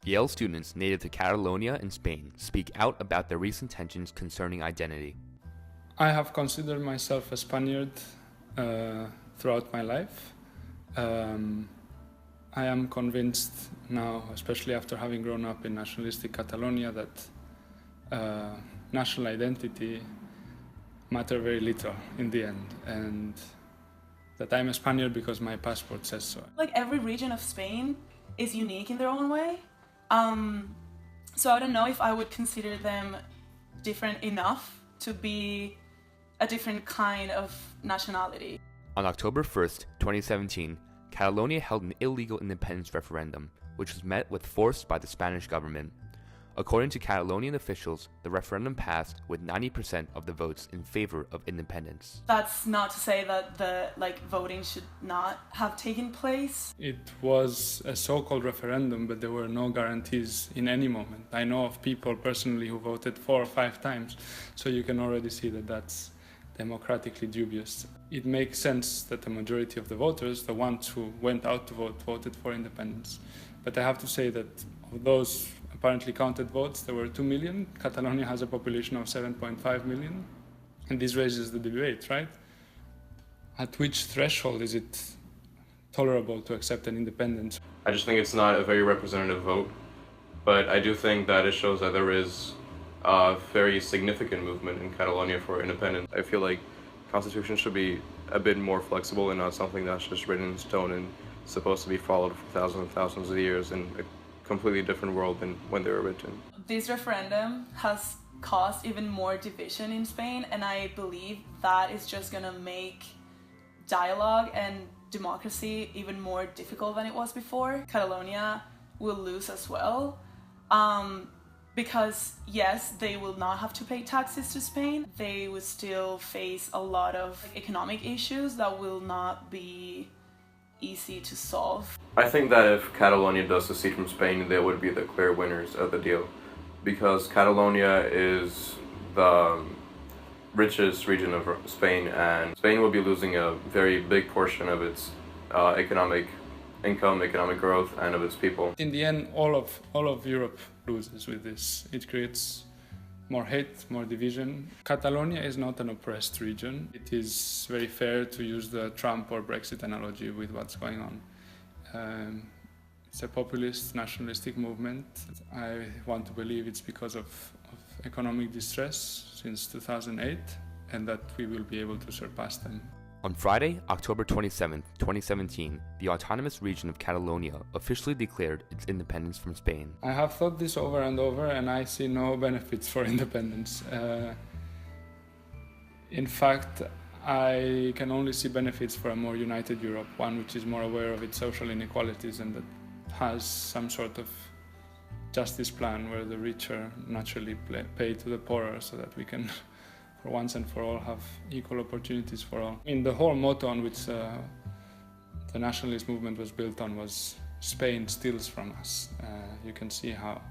Yale students native to Catalonia in Spain speak out about their recent tensions concerning identity. I have considered myself a Spaniard throughout my life. I am convinced now, especially after having grown up in nationalistic Catalonia, that national identity matter very little in the end, and that I'm a Spaniard because my passport says so. Like every region of Spain is unique in their own way. So I don't know if I would consider them different enough to be a different kind of nationality. On October 1st, 2017, Catalonia held an illegal independence referendum, which was met with force by the Spanish government. According to Catalonian officials, the referendum passed with 90% of the votes in favor of independence. That's not to say that the voting should not have taken place. It was a so-called referendum, but there were no guarantees in any moment. I know of people personally who voted 4 or 5 times, so you can already see that that's democratically dubious. It makes sense that the majority of the voters, the ones who went out to vote, voted for independence. But I have to say that of those apparently counted votes, there were 2 million. Catalonia has a population of 7.5 million. And this raises the debate, right? At which threshold is it tolerable to accept an independence? I just think it's not a very representative vote, but I do think that it shows that there is a very significant movement in Catalonia for independence. I feel like constitution should be a bit more flexible and not something that's just written in stone and supposed to be followed for thousands and thousands of years in a completely different world than when they were written. This referendum has caused even more division in Spain, and I believe that is just gonna make dialogue and democracy even more difficult than it was before. Catalonia will lose as well. Because yes, they will not have to pay taxes to Spain. They will still face a lot of economic issues that will not be easy to solve. I think that if Catalonia does secede from Spain, they would be the clear winners of the deal, because Catalonia is the richest region of Spain, and Spain will be losing a very big portion of its economic income, economic growth, and of its people. In the end, all of Europe loses with this. It creates more hate, more division. Catalonia is not an oppressed region. It is very fair to use the Trump or Brexit analogy with what's going on. It's a populist, nationalistic movement. I want to believe it's because of economic distress since 2008, and that we will be able to surpass them. On Friday, October 27, 2017, the autonomous region of Catalonia officially declared its independence from Spain. I have thought this over and over, and I see no benefits for independence. In fact, I can only see benefits for a more united Europe, one which is more aware of its social inequalities and that has some sort of justice plan where the richer naturally pay to the poorer so that we can for once and for all have equal opportunities for all. The whole motto on which the nationalist movement was built on was Spain steals from us. You can see how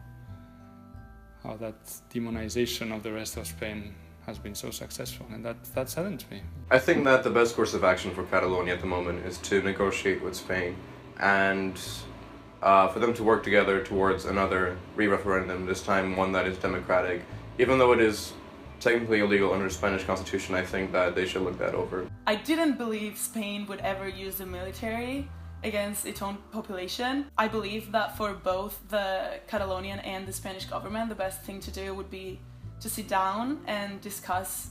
that demonization of the rest of Spain has been so successful, and that saddens me. I think that the best course of action for Catalonia at the moment is to negotiate with Spain and for them to work together towards another re-referendum, this time one that is democratic. Even though it is technically illegal under the Spanish constitution, I think that they should look that over. I didn't believe Spain would ever use the military against its own population. I believe that for both the Catalonian and the Spanish government, the best thing to do would be to sit down and discuss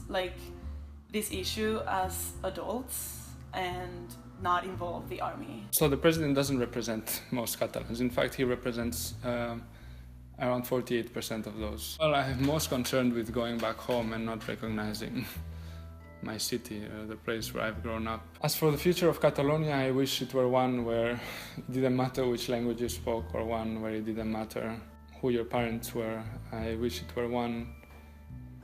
this issue as adults and not involve the army. So the president doesn't represent most Catalans. In fact, he represents around 48% of those. Well, I'm most concerned with going back home and not recognizing my city, the place where I've grown up. As for the future of Catalonia, I wish it were one where it didn't matter which language you spoke, or one where it didn't matter who your parents were. I wish it were one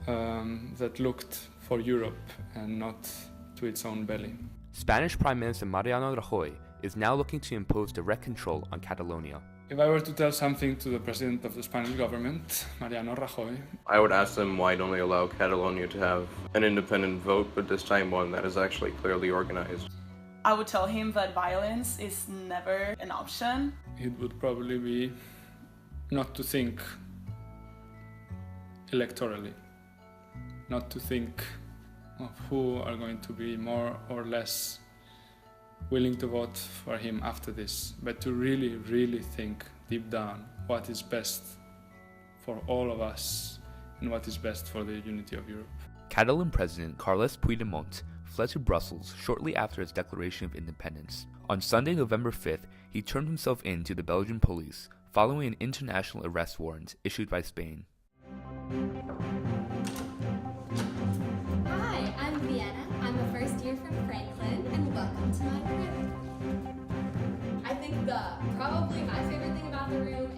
that looked for Europe and not to its own belly. Spanish Prime Minister Mariano Rajoy is now looking to impose direct control on Catalonia. If I were to tell something to the president of the Spanish government, Mariano Rajoy, I would ask them why don't they allow Catalonia to have an independent vote, but this time one that is actually clearly organized. I would tell him that violence is never an option. it would probably be not to think electorally, not to think of who are going to be more or less willing to vote for him after this, but to really, really think deep down what is best for all of us and what is best for the unity of Europe. Catalan President Carles Puigdemont fled to Brussels shortly after its declaration of independence. On Sunday, November 5th, he turned himself in to the Belgian police following an international arrest warrant issued by Spain. Hi, I'm Vienna. I'm a first year from Franklin, and welcome to my room. I think probably my favorite thing about the room